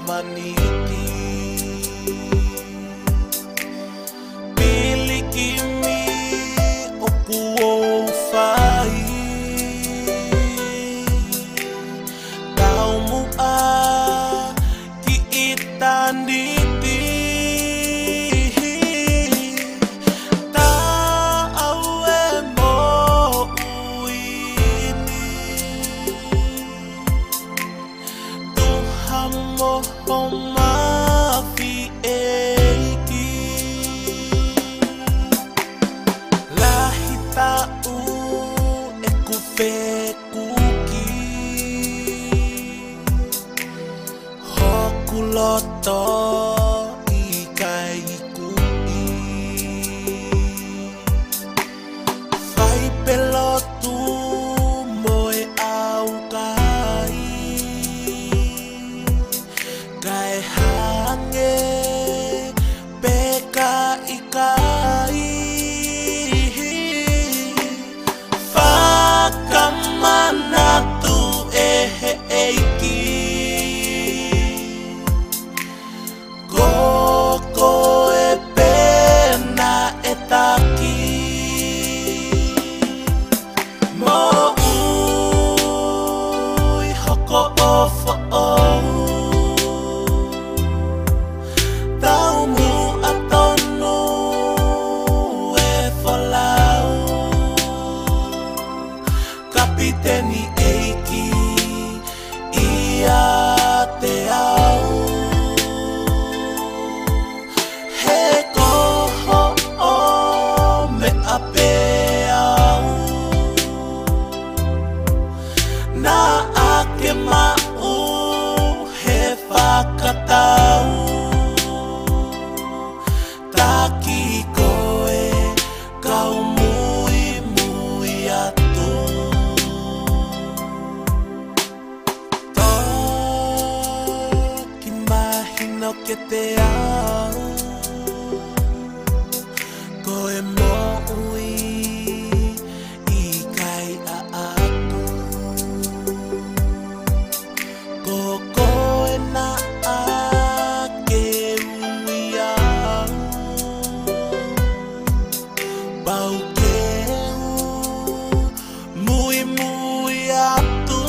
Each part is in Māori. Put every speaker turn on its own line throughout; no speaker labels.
vaniti. Pili kimi oku o fai, tau mu a ki itanditi. Loto ikai kui fai pelotu moe au kai kai hange peka ikai whakamanatu eiki Kapiteni eiki ia te au he koho o me ape au na ake mau he whakatau taki koe kau mui mui atu. No que te amo, koe mo'ui ikai a aku, ko koe na ake ui au, pau keu mui mui atu.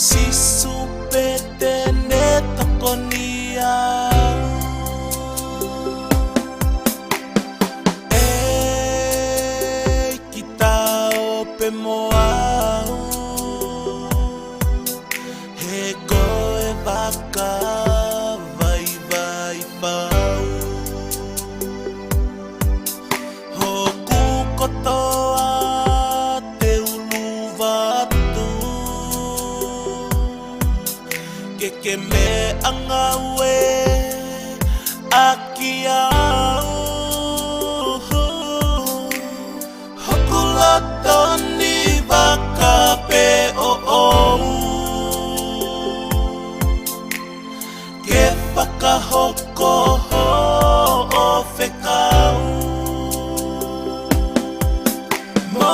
Si supete ne tokonia kita ope moau he koe waka vai vai pau hoku kotoa ke me angawe aki au hokuloto ni waka pe o ou ke whakahoko ho o whekau mo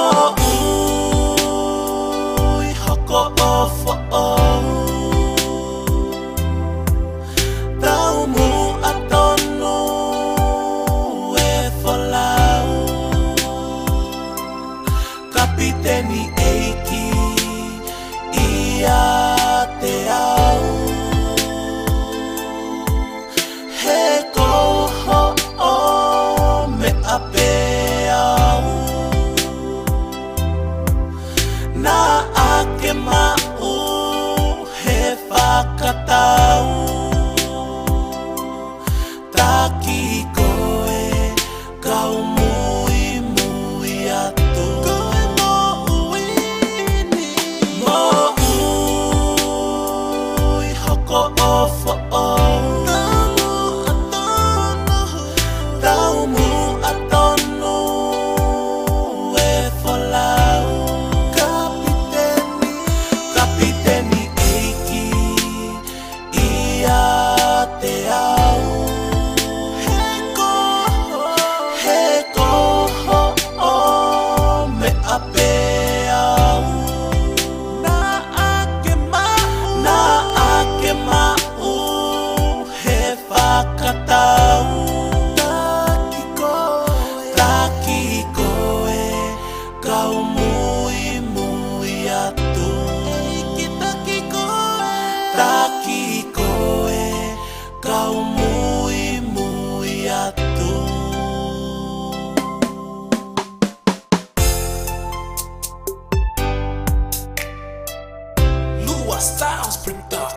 ui hoko o whaou Kapiteni eiki ia te au he koho o me ape au na ake mau he whakatau taki koe kau mui mui atu. Kapiteni eiki ia te au Africa.